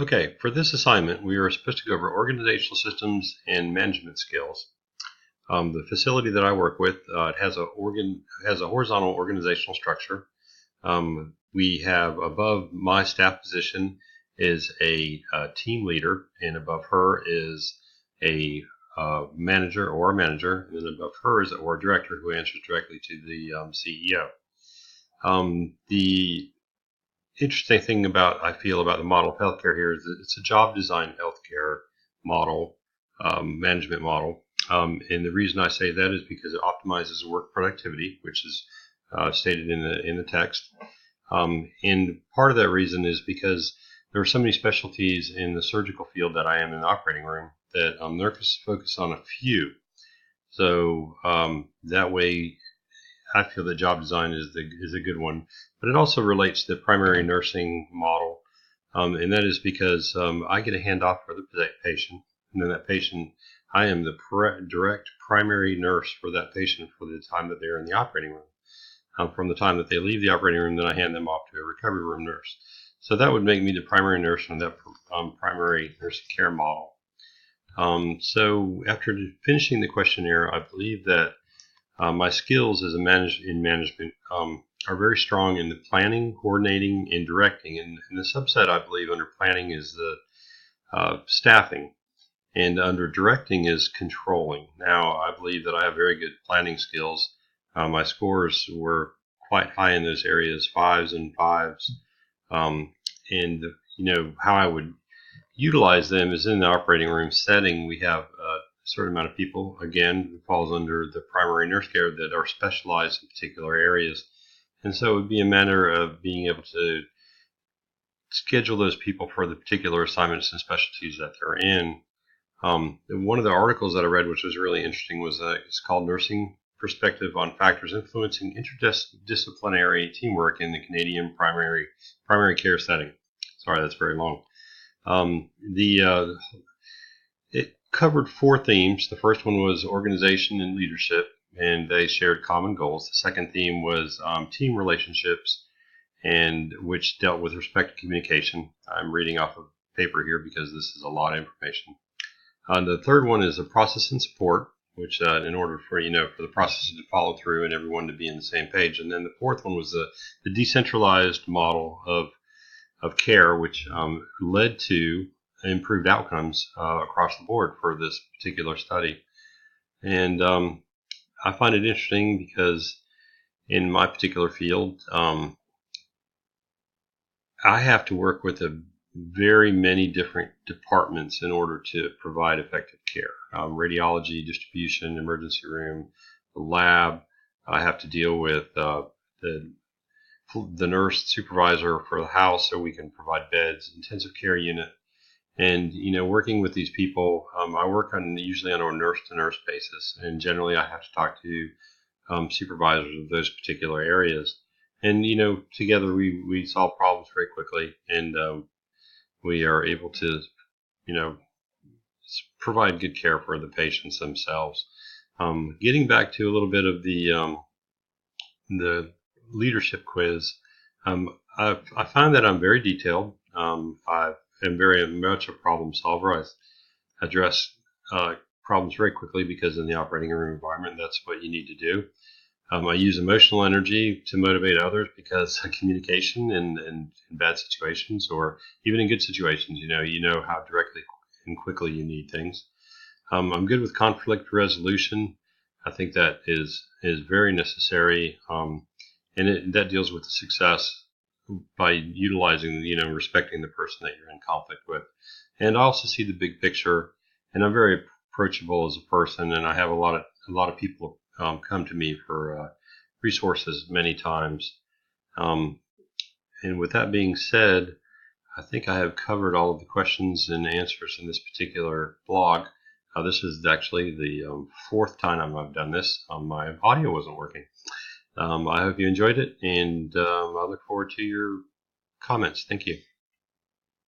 Okay, for this assignment, we are supposed to go over organizational systems and management skills. The facility that I work with, it has a horizontal organizational structure. We have above my staff position is a team leader, and above her is a manager or a manager, and then above her is a director who answers directly to the CEO. The interesting thing I feel about the model of healthcare here is that it's a job design healthcare model, management model. And the reason I say that is because it optimizes work productivity, which is stated in the text. And part of that reason is because there are so many specialties in the surgical field that I am in the operating room that they're focused on a few. So that way I feel that job design is a good one, but it also relates to the primary nursing model, and that is because I get a handoff for the patient, and then that patient, I am the direct primary nurse for that patient for the time that they're in the operating room. From the time that they leave the operating room, then I hand them off to a recovery room nurse. So that would make me the primary nurse in that primary nursing care model. So after finishing the questionnaire, I believe that my skills as in management are very strong in the planning, coordinating, and directing. And the subset, I believe, under planning is the staffing, and under directing is controlling. Now, I believe that I have very good planning skills. My scores were quite high in those areas, 5s and 5s. And how I would utilize them is in the operating room setting. We have certain amount of people, again, it falls under the primary nurse care, that are specialized in particular areas. And so it would be a matter of being able to schedule those people for the particular assignments and specialties that they're in. One of the articles that I read, which was really interesting, was it's called Nursing Perspective on Factors Influencing Interdisciplinary Teamwork in the Canadian Primary Care Setting. Sorry, that's very long. It covered 4 themes. The first one was organization and leadership, and they shared common goals. The second theme was team relationships, and which dealt with respect to communication. I'm reading off of paper here because this is a lot of information. The third one is a process and support, which in order for the process to follow through and everyone to be on the same page. And then the fourth one was the decentralized model of care, which led to improved outcomes across the board for this particular study. And I find it interesting because in my particular field, I have to work with very many different departments in order to provide effective care. Radiology, distribution, emergency room, the lab. I have to deal with the nurse supervisor for the house so we can provide beds, intensive care unit. And, working with these people, I work usually on a nurse-to-nurse basis, and generally I have to talk to supervisors of those particular areas. And, together we solve problems very quickly, and we are able to, provide good care for the patients themselves. Getting back to a little bit of the leadership quiz, I find that I'm very detailed. I am very much a problem solver. I address problems very quickly because in the operating room environment, that's what you need to do. I use emotional energy to motivate others because communication in bad situations or even in good situations, you know how directly and quickly you need things. I'm good with conflict resolution. I think that is very necessary, and that deals with the success by utilizing, respecting the person that you're in conflict with. And I also see the big picture, and I'm very approachable as a person, and I have a lot of people come to me for resources many times. And with that being said, I think I have covered all of the questions and answers in this particular blog. This is actually the 4th time I've done this. My audio wasn't working. I hope you enjoyed it, and I look forward to your comments. Thank you.